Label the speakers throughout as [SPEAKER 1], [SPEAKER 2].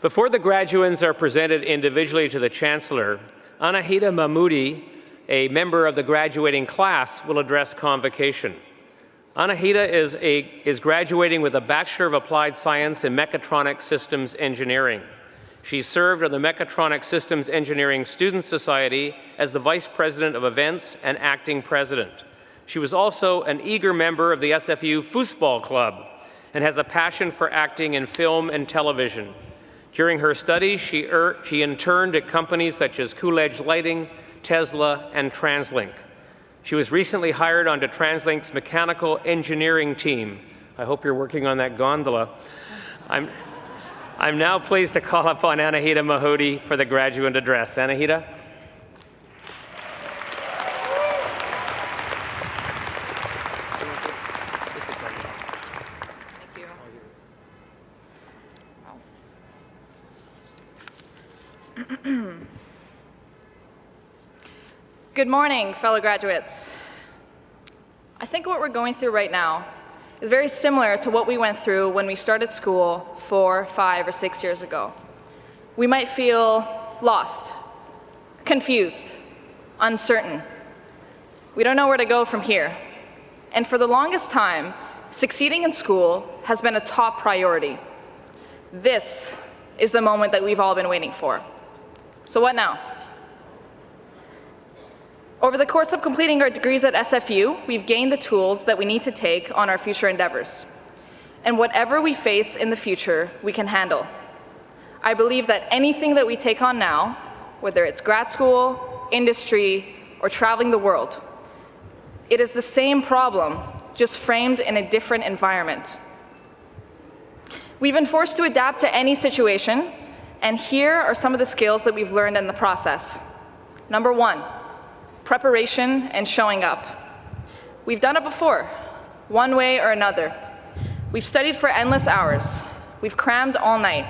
[SPEAKER 1] Before the graduands are presented individually to the Chancellor, Anahita Mahmoodi, a member of the graduating class, will address Convocation. Anahita is graduating with a Bachelor of Applied Science in Mechatronic Systems Engineering. She served on the Mechatronic Systems Engineering Student Society as the Vice President of Events and Acting President. She was also an eager member of the SFU Foosball Club and has a passion for acting in film and television. During her studies, she interned at companies such as Coolidge Lighting, Tesla, and TransLink. She was recently hired onto TransLink's mechanical engineering team. I hope you're working on that gondola. I'm now pleased to call upon Anahita Mahmoodi for the graduate address. Anahita.
[SPEAKER 2] Good morning, fellow graduates. I think what we're going through right now is very similar to what we went through when we started school 4, 5, or 6 years ago. We might feel lost, confused, uncertain. We don't know where to go from here. And for the longest time, succeeding in school has been a top priority. This is the moment that we've all been waiting for. So what now? Over the course of completing our degrees at SFU, we've gained the tools that we need to take on our future endeavors. And whatever we face in the future, we can handle. I believe that anything that we take on now, whether it's grad school, industry, or traveling the world, it is the same problem, just framed in a different environment. We've been forced to adapt to any situation, and here are some of the skills that we've learned in the process. Number 1, preparation and showing up. We've done it before, one way or another. We've studied for endless hours. We've crammed all night,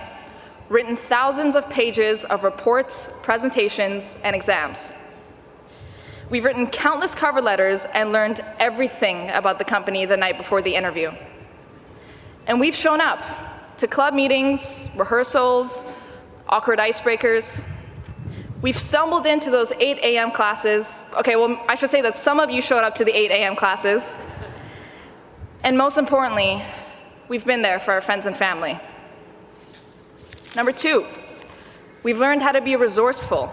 [SPEAKER 2] written thousands of pages of reports, presentations, and exams. We've written countless cover letters and learned everything about the company the night before the interview. And we've shown up to club meetings, rehearsals, awkward icebreakers. We've stumbled into those 8 a.m. classes. Okay, well, I should say that some of you showed up to the 8 a.m. classes. And most importantly, we've been there for our friends and family. Number 2, we've learned how to be resourceful.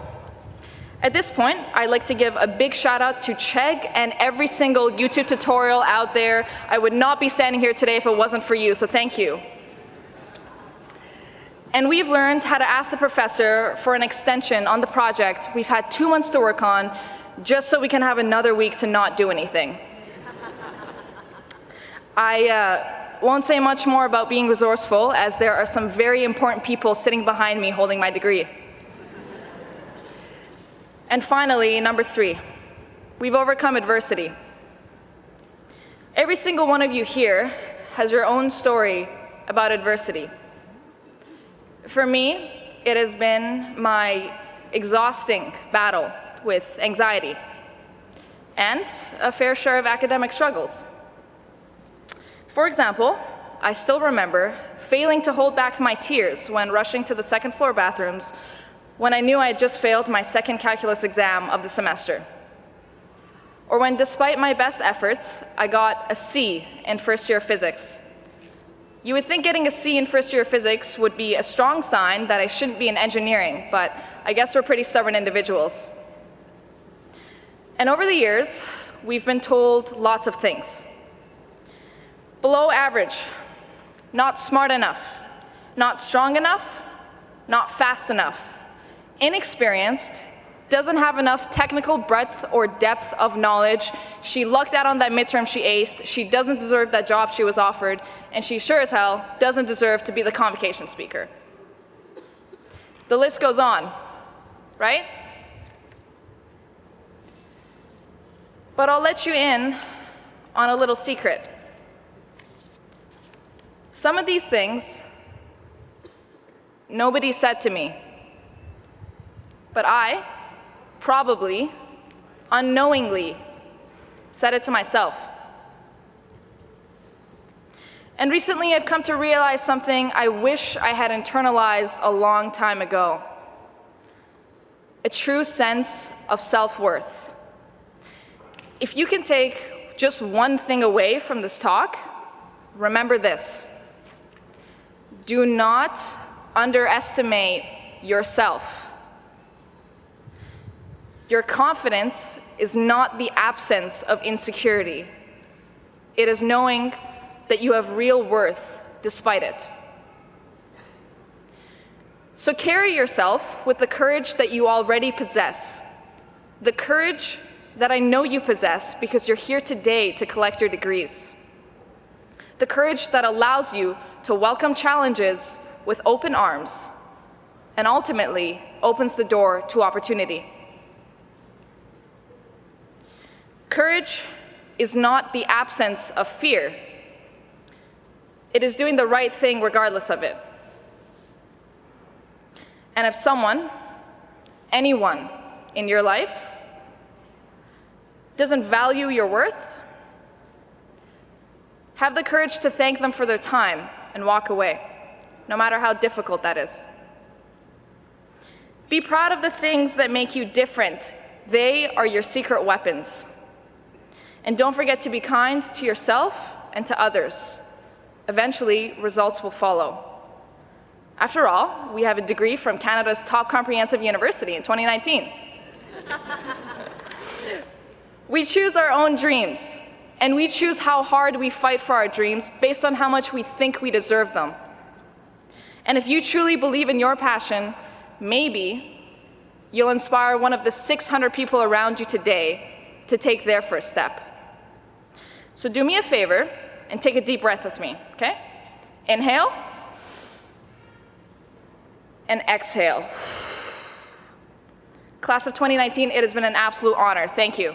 [SPEAKER 2] At this point, I'd like to give a big shout out to Chegg and every single YouTube tutorial out there. I would not be standing here today if it wasn't for you, so thank you. And we've learned how to ask the professor for an extension on the project we've had 2 months to work on, just so we can have another week to not do anything. I won't say much more about being resourceful, as there are some very important people sitting behind me holding my degree. And finally, number 3, we've overcome adversity. Every single one of you here has your own story about adversity. For me, it has been my exhausting battle with anxiety and a fair share of academic struggles. For example, I still remember failing to hold back my tears when rushing to the second-floor bathrooms when I knew I had just failed my second calculus exam of the semester. Or when, despite my best efforts, I got a C in first-year physics. You would think getting a C in first-year physics would be a strong sign that I shouldn't be in engineering, but I guess we're pretty stubborn individuals. And over the years, we've been told lots of things. Below average, not smart enough, not strong enough, not fast enough, inexperienced, doesn't have enough technical breadth or depth of knowledge, she lucked out on that midterm she aced, she doesn't deserve that job she was offered, and she sure as hell doesn't deserve to be the convocation speaker. The list goes on, right? But I'll let you in on a little secret. Some of these things nobody said to me, but I probably, unknowingly, said it to myself. And recently I've come to realize something I wish I had internalized a long time ago: a true sense of self-worth. If you can take just one thing away from this talk, remember this: do not underestimate yourself. Your confidence is not the absence of insecurity. It is knowing that you have real worth despite it. So carry yourself with the courage that you already possess, the courage that I know you possess because you're here today to collect your degrees, the courage that allows you to welcome challenges with open arms and ultimately opens the door to opportunity. Courage is not the absence of fear. It is doing the right thing regardless of it. And if someone, anyone in your life, doesn't value your worth, have the courage to thank them for their time and walk away, no matter how difficult that is. Be proud of the things that make you different. They are your secret weapons. And don't forget to be kind to yourself and to others. Eventually, results will follow. After all, we have a degree from Canada's top comprehensive university in 2019. We choose our own dreams, and we choose how hard we fight for our dreams based on how much we think we deserve them. And if you truly believe in your passion, maybe you'll inspire one of the 600 people around you today to take their first step. So do me a favor and take a deep breath with me, okay? Inhale and exhale. Class of 2019, it has been an absolute honor. Thank you.